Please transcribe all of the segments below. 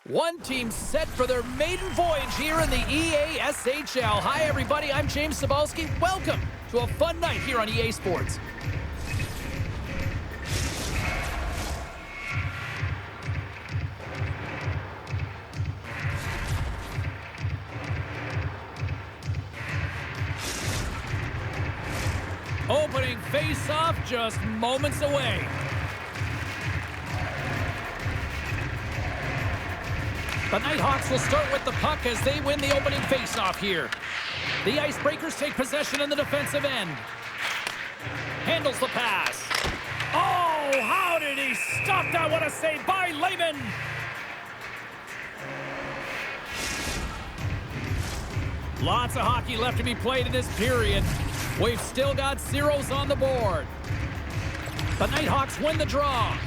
One team set for their maiden voyage here in the EASHL. Hi, everybody. I'm James Cybulski. Welcome to a fun night here on EA Sports. Opening face-off just moments away. The Nighthawks will start with the puck as they win the opening face-off here. The Icebreakers take possession in the defensive end. Handles the pass. Oh, how did he stop that? What a save by Lehman! Lots of hockey left to be played in this period. We've still got zeros on the board. The Nighthawks win the draw.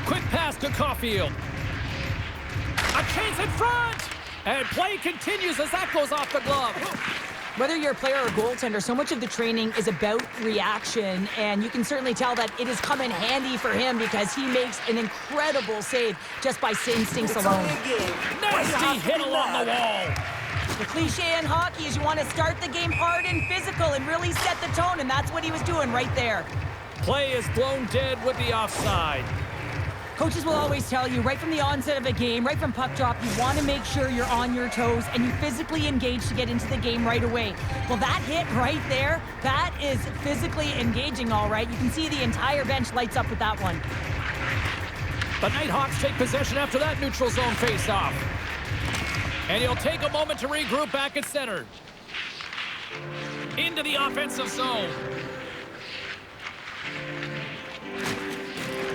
Quick pass to Caulfield. A chance in front! And play continues as that goes off the glove. Whether you're a player or goaltender, so much of the training is about reaction, and you can certainly tell that it has come in handy for him because he makes an incredible save just by instincts alone. Nasty hit along the wall. The cliche in hockey is you want to start the game hard and physical and really set the tone, and that's what he was doing right there. Play is blown dead with the offside. Coaches will always tell you right from the onset of a game, right from puck drop, you want to make sure you're on your toes and you physically engage to get into the game right away. Well, that hit right there, that is physically engaging, all right. You can see the entire bench lights up with that one. The Nighthawks take possession after that neutral zone face-off. And he'll take a moment to regroup back at center. Into the offensive zone.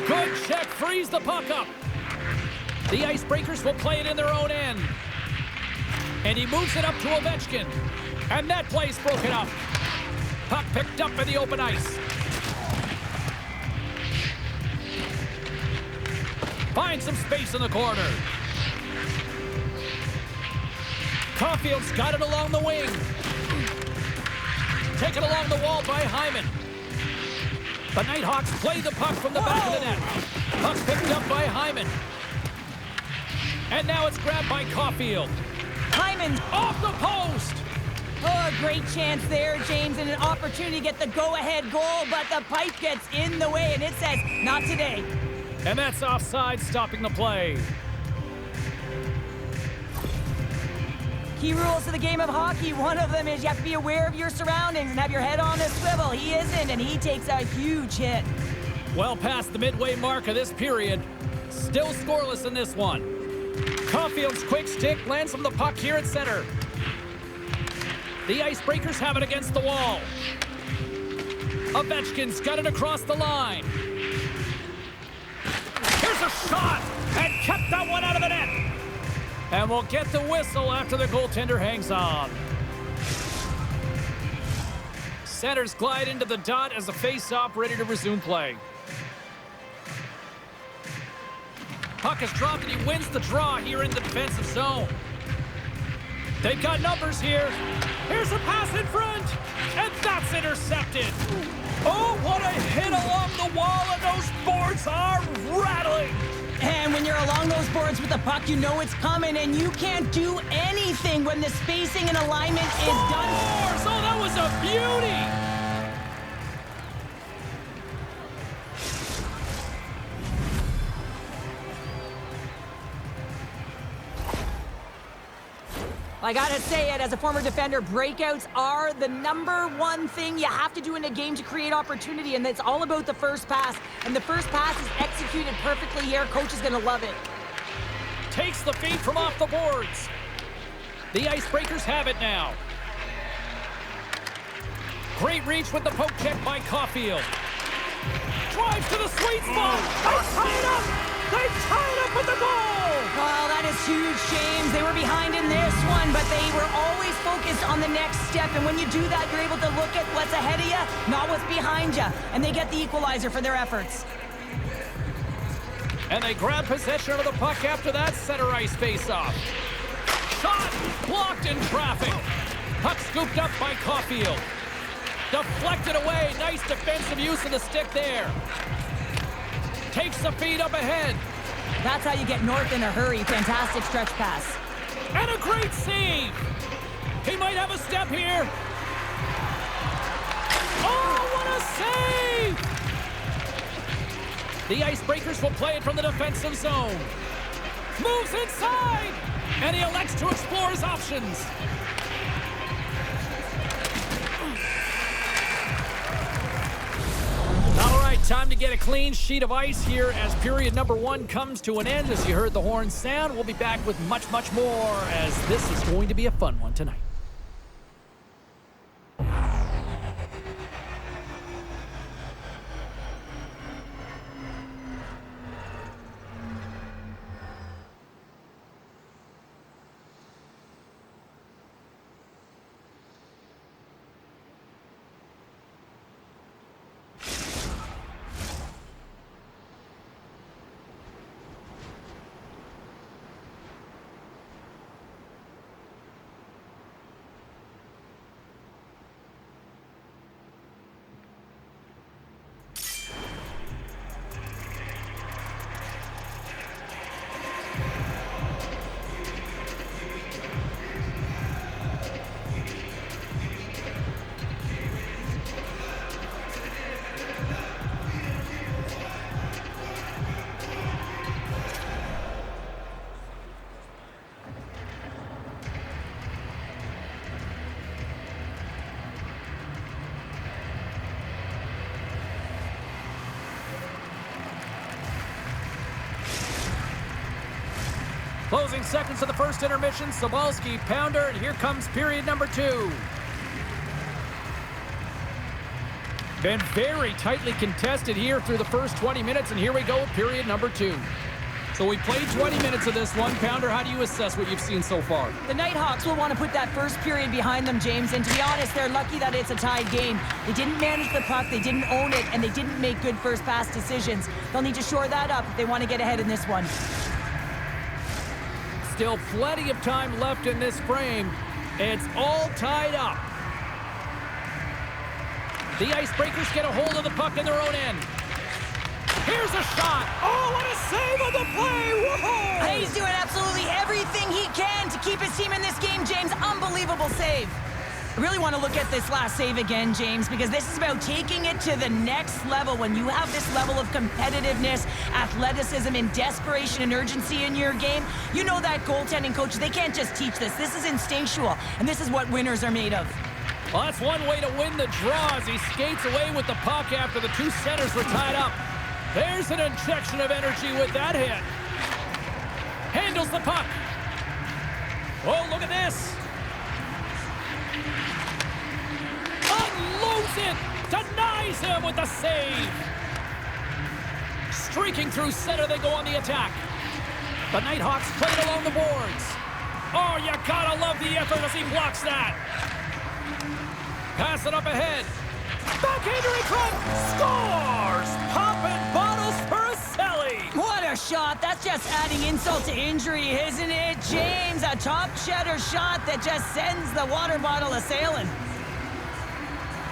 Good check, frees the puck up. The Icebreakers will play it in their own end. And he moves it up to Ovechkin. And that play's broken up. Puck picked up in the open ice. Finds some space in the corner. Caulfield's got it along the wing. Taken along the wall by Hyman. The Nighthawks play the puck from the back of the net. Puck picked up by Hyman. And now it's grabbed by Caulfield. Hyman Off the post! Oh, a great chance there, James, and an opportunity to get the go-ahead goal, but the pipe gets in the way, and it says, not today. And that's offside, stopping the play. Key rules to the game of hockey. One of them is you have to be aware of your surroundings and have your head on a swivel. He isn't, and he takes a huge hit. Well past the midway mark of this period. Still scoreless in this one. Caulfield's quick stick lands from the puck here at center. The Icebreakers have it against the wall. Ovechkin's got it across the line. Here's a shot, and kept that one out of the net. And we'll get the whistle after the goaltender hangs on. Centers glide into the dot as the face-off ready to resume play. Puck is dropped and he wins the draw here in the defensive zone. They've got numbers here. Here's a pass in front, and that's intercepted. Oh, what a hit along the wall, and those boards are rattling. And when you're along those boards with the puck, you know it's coming, and you can't do anything when the spacing and alignment is done. Oh, that was a beauty! I gotta say it, as a former defender, breakouts are the #1 thing you have to do in a game to create opportunity, and it's all about the first pass. And the first pass is executed perfectly here. Coach is gonna love it. Takes the feed from off the boards. The Icebreakers have it now. Great reach with the poke check by Caulfield. Drives to the sweet spot. They tie it up. They tie it up with the goal. Well, that is huge, James. They were behind in this one, but they were always focused on the next step. And when you do that, you're able to look at what's ahead of you, not what's behind you. And they get the equalizer for their efforts. And they grab possession of the puck after that center ice face-off. Shot blocked in traffic. Puck scooped up by Caulfield. Deflected away. Nice defensive use of the stick there. Takes the feed up ahead. That's how you get north in a hurry. Fantastic stretch pass. And a great save. He might have a step here. Oh, what a save! The Icebreakers will play it from the defensive zone. Moves inside, and he elects to explore his options. All right, time to get a clean sheet of ice here as period number 1 comes to an end. As you heard the horn sound, we'll be back with much, much more as this is going to be a fun one tonight. Closing seconds of the first intermission, Sobalski, pounder, and here comes period number 2. Been very tightly contested here through the first 20 minutes, and here we go, period number 2. So we played 20 minutes of this one. Pounder, how do you assess what you've seen so far? The Nighthawks will want to put that first period behind them, James, and to be honest, they're lucky that it's a tied game. They didn't manage the puck, they didn't own it, and they didn't make good first pass decisions. They'll need to shore that up if they want to get ahead in this one. Still plenty of time left in this frame. It's all tied up. The Icebreakers get a hold of the puck in their own end. Here's a shot. Oh, what a save on the play. Whoa! He's doing absolutely everything he can to keep his team in this game, James. Unbelievable save. I really want to look at this last save again, James, because this is about taking it to the next level. When you have this level of competitiveness, athleticism, and desperation and urgency in your game, you know that goaltending coaches, they can't just teach this. This is instinctual, and this is what winners are made of. Well, that's one way to win the draw as he skates away with the puck after the 2 centers were tied up. There's an injection of energy with that hit. Handles the puck. Oh, look at this. Unloads it. Denies him with the save. Streaking through center, they go on the attack. The Nighthawks play it along the boards. Oh, you gotta love the effort as he blocks that. Pass it up ahead. Backhander in front. Scores! Popping bottles for Araceli. What a shot. That's just adding insult to injury, isn't it, James? A top cheddar shot that just sends the water bottle a-sailing.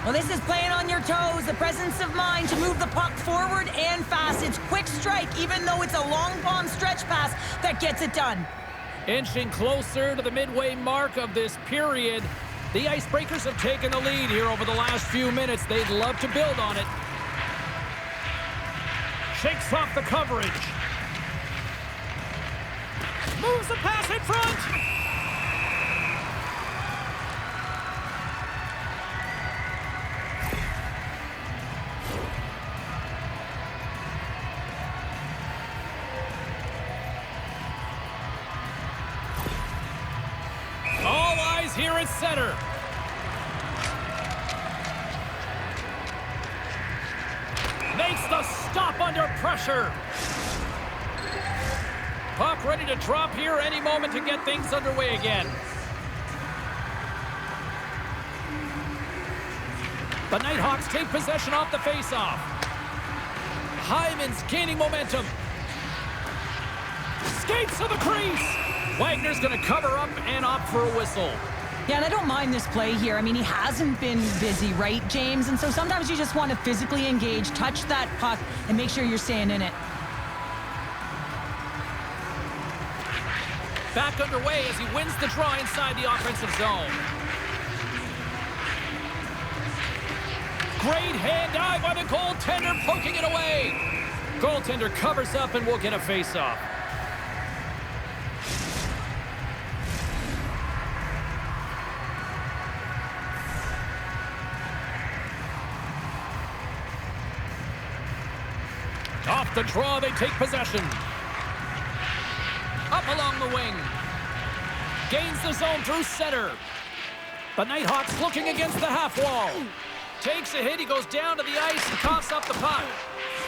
Well, this is playing on your toes, the presence of mind to move the puck forward and fast. It's quick strike, even though it's a long bomb stretch pass that gets it done. Inching closer to the midway mark of this period. The Icebreakers have taken the lead here over the last few minutes. They'd love to build on it. Shakes off the coverage. Moves the pass in front. All eyes here at center. Makes the stop under pressure. Puck ready to drop here any moment to get things underway again. The Nighthawks take possession off the faceoff. Hyman's gaining momentum. Skates to the crease. Wagner's going to cover up and opt for a whistle. Yeah, and I don't mind this play here. I mean, he hasn't been busy, right, James? And so sometimes you just want to physically engage, touch that puck, and make sure you're staying in it. back underway as he wins the draw inside the offensive zone. Great hand eye by the goaltender, poking it away. Goaltender covers up and will get a face-off. Off the draw, they take possession. Up along the wing. Gains the zone through center. The Nighthawks looking against the half wall. Takes a hit, he goes down to the ice and coughs up the puck.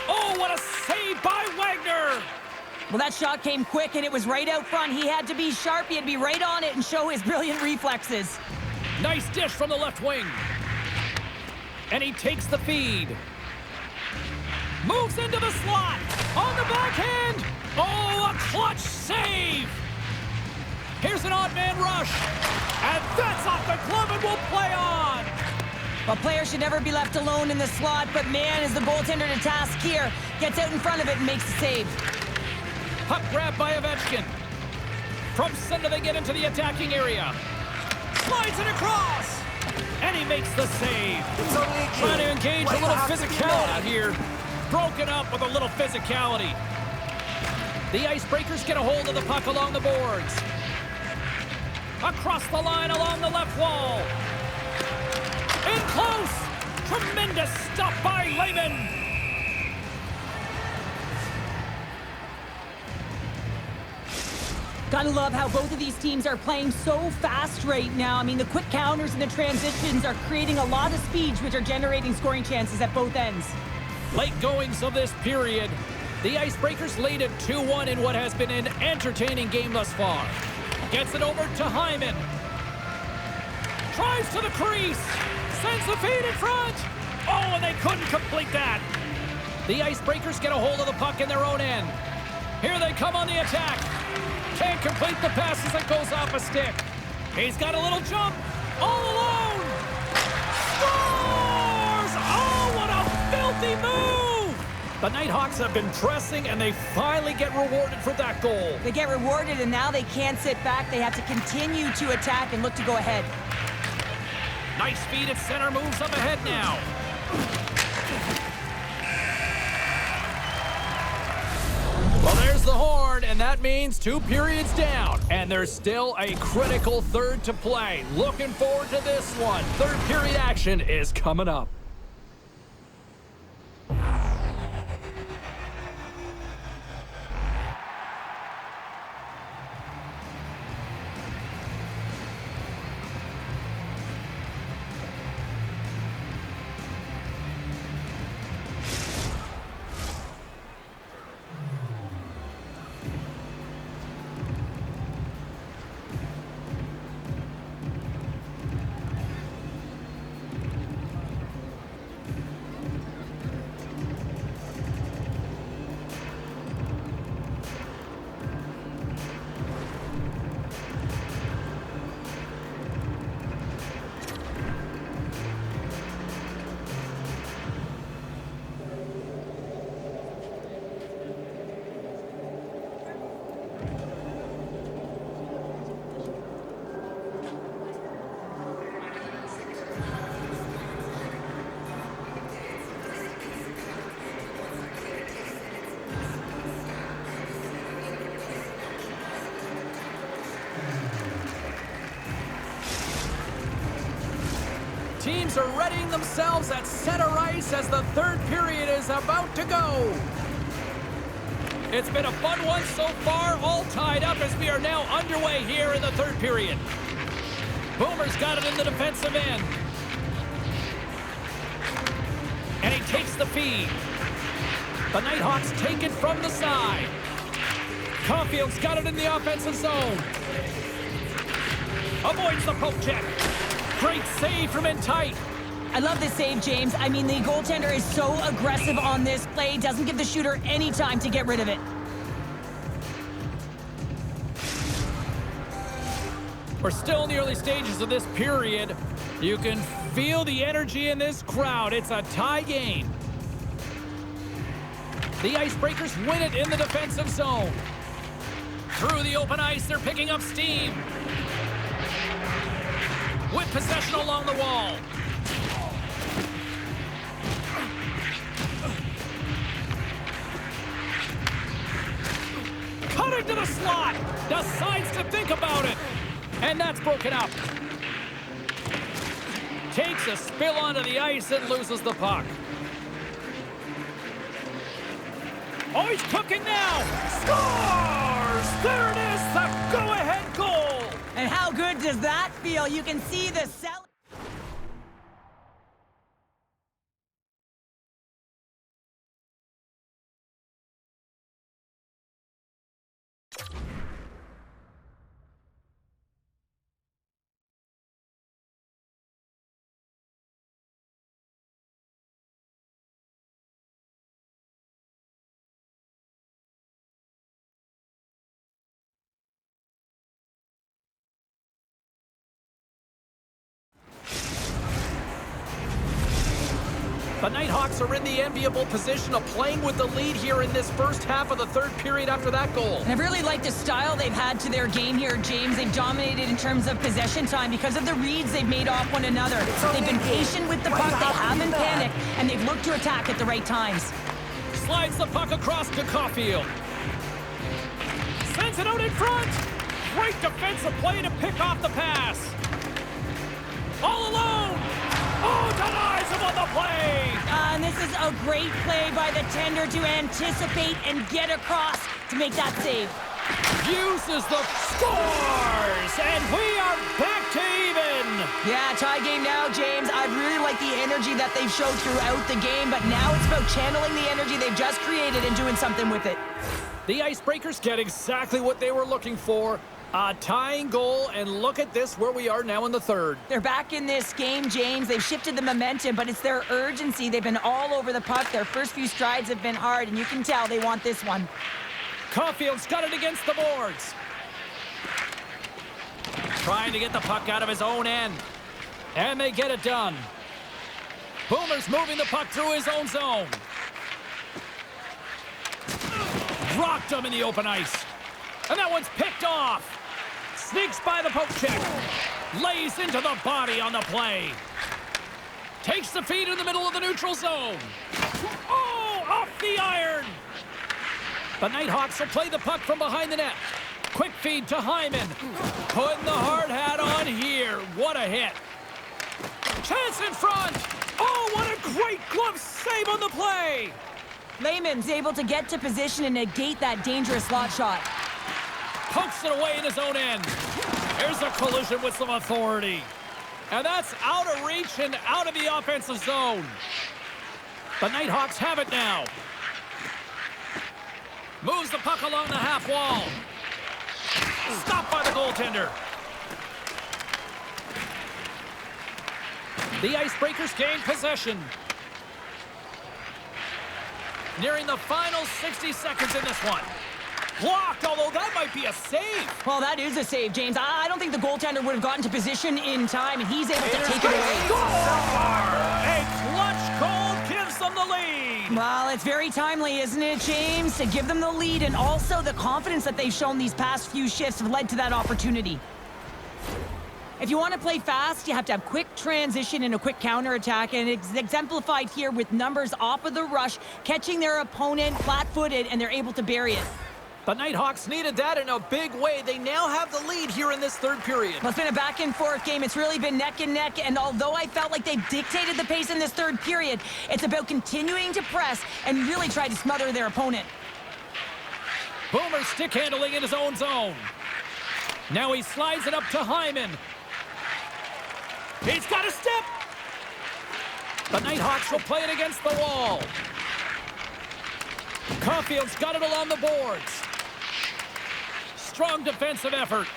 Oh, what a save by Wagner! Well, that shot came quick, and it was right out front. He had to be sharp, he had to be right on it and show his brilliant reflexes. Nice dish from the left wing. And he takes the feed. Moves into the slot. On the backhand. Oh, a clutch save. Here's an odd man rush. And that's off the glove and will play on. Well, players should never be left alone in the slot, but man, is the goaltender to task here. Gets out in front of it and makes the save. Puck grab by Ovechkin. From center they get into the attacking area. Slides it across. And he makes the save. Trying to engage a little physicality here. Broken up with a little physicality. The Icebreakers get a hold of the puck along the boards. Across the line along the left wall. In close. Tremendous stop by Lehman. Gotta love how both of these teams are playing so fast right now. I mean, the quick counters and the transitions are creating a lot of speeds, which are generating scoring chances at both ends. Late goings of this period. The Icebreakers lead it 2-1 in what has been an entertaining game thus far. Gets it over to Hyman. Drives to the crease. Sends the feed in front. Oh, and they couldn't complete that. The Icebreakers get a hold of the puck in their own end. Here they come on the attack. Can't complete the pass as it goes off a stick. He's got a little jump. All alone. Scores! Oh, what a filthy move! The Nighthawks have been pressing, and they finally get rewarded for that goal. They get rewarded, and now they can't sit back. They have to continue to attack and look to go ahead. Nice feed at center, moves up ahead now. Well, there's the horn, and that means 2 periods down. And there's still a critical third to play. Looking forward to this one. Third period action is coming up. Teams are readying themselves at center ice as the third period is about to go. It's been a fun one so far, all tied up as we are now underway here in the third period. Boomer's got it in the defensive end. And he takes the feed. The Nighthawks take it from the side. Caulfield's got it in the offensive zone. Avoids the poke check. Great save from in tight. I love this save, James. I mean, the goaltender is so aggressive on this play. Doesn't give the shooter any time to get rid of it. We're still in the early stages of this period. You can feel the energy in this crowd. It's a tie game. The Icebreakers win it in the defensive zone. Through the open ice, they're picking up steam. With possession along the wall. Cutting to the slot. Decides to think about it. And that's broken up. Takes a spill onto the ice and loses the puck. Oh, he's cooking now. Scores! There it is, the go-ahead goal. And how good does that feel? You can see the cell. The Nighthawks are in the enviable position of playing with the lead here in this first half of the third period after that goal. And I really like the style they've had to their game here, James. They've dominated in terms of possession time because of the reads they've made off one another. They've been patient with the puck, they haven't panicked, and they've looked to attack at the right times. Slides the puck across to Caulfield. Sends it out in front. Great defensive play to pick off the pass. All alone. Oh, denies him on the play. And this is a great play by the tender to anticipate and get across to make that save. Uses the scores, and we are back to even. Yeah, tie game now, James. I really like the energy that they've showed throughout the game, but now it's about channeling the energy they've just created and doing something with it. The Icebreakers get exactly what they were looking for. A tying goal, and look at this, where we are now in the third. They're back in this game, James. They've shifted the momentum, but it's their urgency. They've been all over the puck. Their first few strides have been hard, and you can tell they want this one. Caulfield's got it against the boards. Trying to get the puck out of his own end. And they get it done. Boomer's moving the puck through his own zone. Rocked him in the open ice. And that one's picked off. Sneaks by the poke check. Lays into the body on the play. Takes the feed in the middle of the neutral zone. Oh, off the iron. The Nighthawks will play the puck from behind the net. Quick feed to Hyman. Putting the hard hat on here. What a hit. Chance in front. Oh, what a great glove save on the play. Lehman's able to get to position and negate that dangerous slot shot. Pokes it away in his own end. There's a collision with some authority. And that's out of reach and out of the offensive zone. The Nighthawks have it now. Moves the puck along the half wall. Stopped by the goaltender. The Icebreakers gain possession. Nearing the final 60 seconds in this one. Blocked, although that might be a save. Well, that is a save, James. I don't think the goaltender would have gotten to position in time, and he's able to take it away. A clutch goal gives them the lead. Well, it's very timely, isn't it, James? To give them the lead, and also the confidence that they've shown these past few shifts have led to that opportunity. If you want to play fast, you have to have quick transition and a quick counterattack, and it's exemplified here with numbers off of the rush, catching their opponent flat-footed, and they're able to bury it. The Nighthawks needed that in a big way. They now have the lead here in this third period. Well, it's been a back-and-forth game. It's really been neck and neck, and although I felt like they've dictated the pace in this third period, it's about continuing to press and really try to smother their opponent. Boomer stick handling in his own zone. Now he slides it up to Hyman. He's got a step. The Nighthawks will play it against the wall. Caulfield's got it along the boards. Strong defensive effort.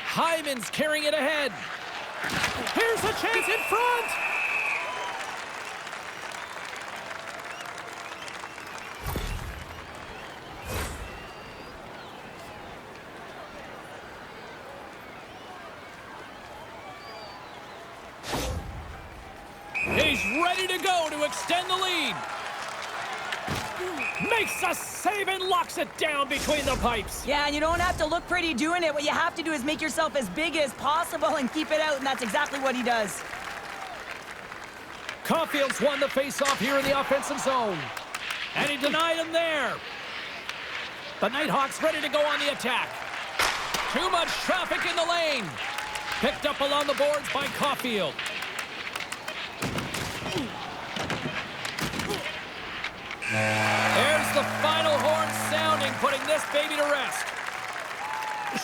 Hyman's carrying it ahead. Here's a chance in front. He's ready to go to extend the lead. Makes a save and locks it down between the pipes. Yeah, and you don't have to look pretty doing it. What you have to do is make yourself as big as possible and keep it out, and that's exactly what he does. Caulfield's won the face-off here in the offensive zone. And he denied him there. The Nighthawks ready to go on the attack. Too much traffic in the lane. Picked up along the boards by Caulfield. There's the final horn sounding, putting this baby to rest.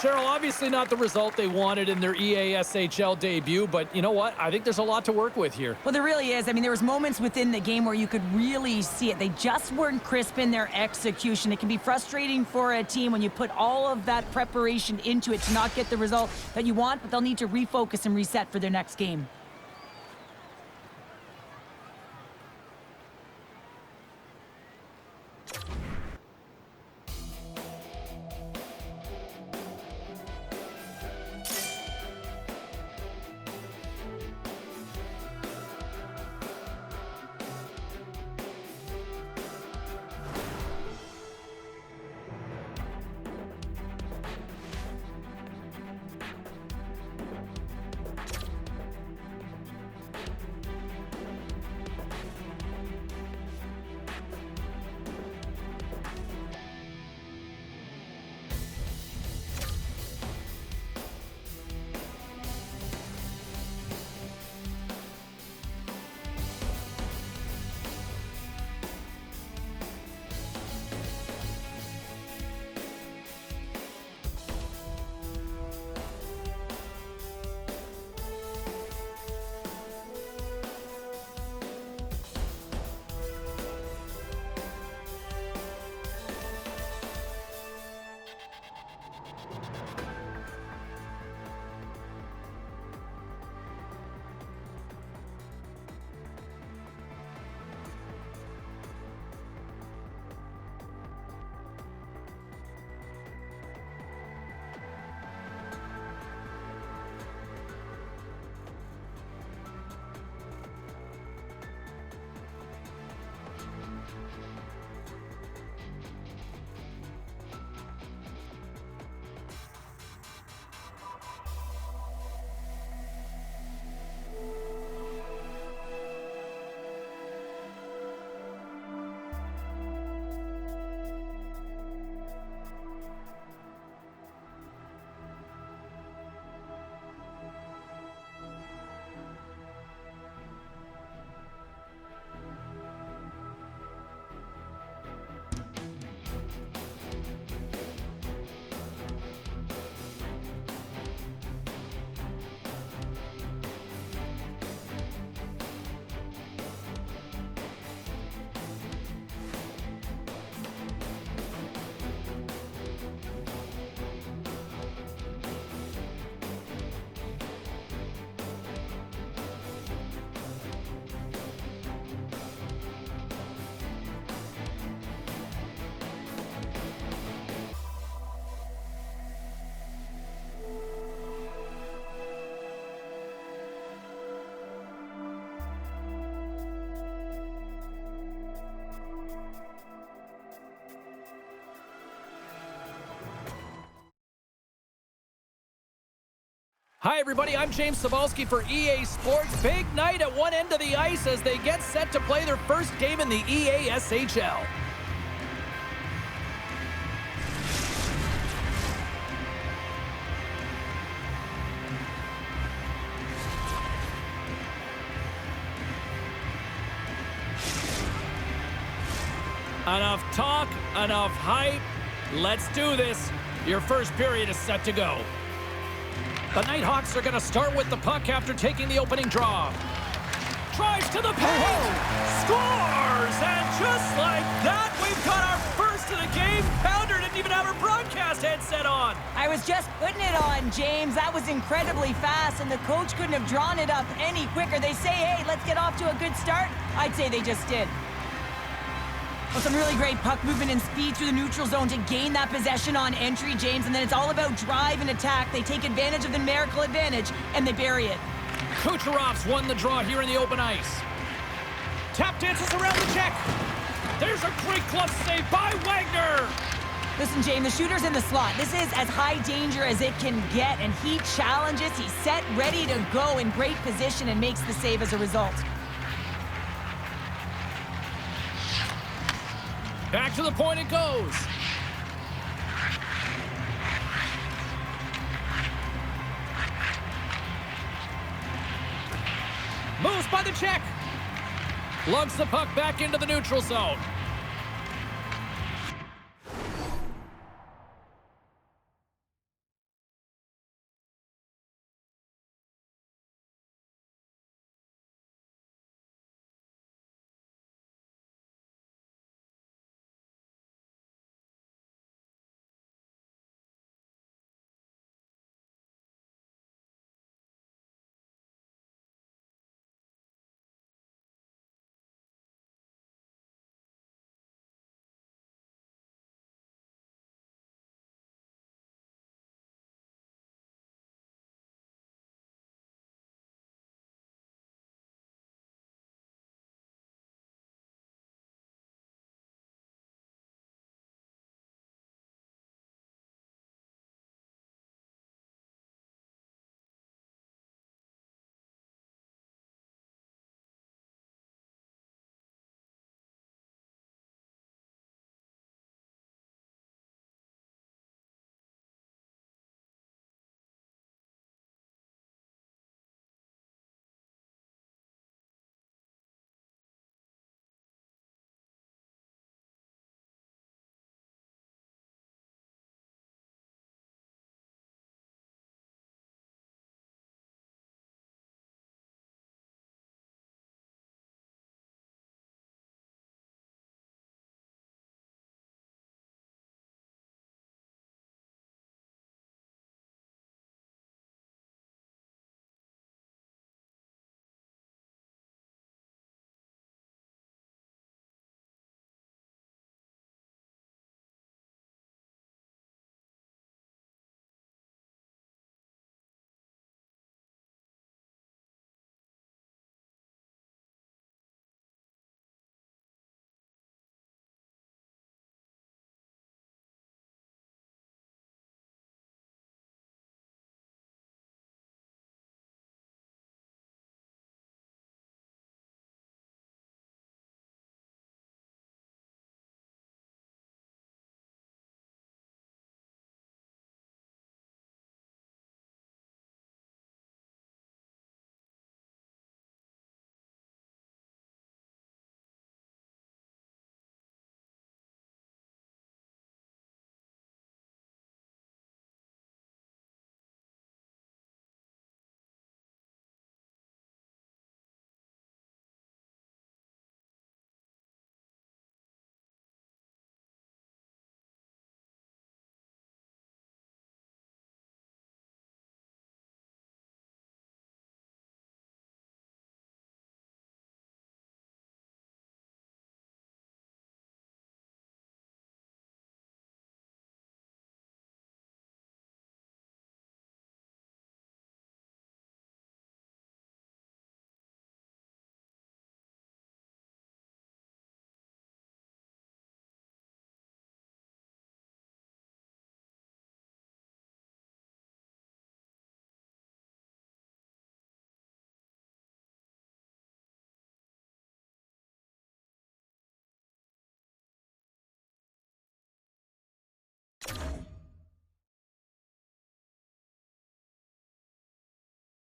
Cheryl, obviously not the result they wanted in their EASHL debut, but you know what? I think there's a lot to work with here. Well, there really is. I mean, there was moments within the game where you could really see it. They just weren't crisp in their execution. It can be frustrating for a team when you put all of that preparation into it to not get the result that you want, but they'll need to refocus and reset for their next game. Hi, everybody. I'm James Cybulski for EA Sports. Big night at one end of the ice as they get set to play their first game in the EASHL. Enough talk, enough hype. Let's do this. Your first period is set to go. The Nighthawks are going to start with the puck after taking the opening draw. Drives to the paint, scores, and just like that, we've got our first of the game. Pounder didn't even have her broadcast headset on. I was just putting it on, James. That was incredibly fast, and the coach couldn't have drawn it up any quicker. They say, hey, let's get off to a good start. I'd say they just did. Well, some really great puck movement and speed through the neutral zone to gain that possession on entry, James, and then it's all about drive and attack. They take advantage of the numerical advantage, and they bury it. Kucherov's won the draw here in the open ice. Tap dances around the check. There's a great glove save by Wagner. Listen, James, the shooter's in the slot. This is as high danger as it can get, and he challenges. He's set, ready to go in great position and makes the save as a result. Back to the point it goes. Moves by the check. Lugs the puck back into the neutral zone.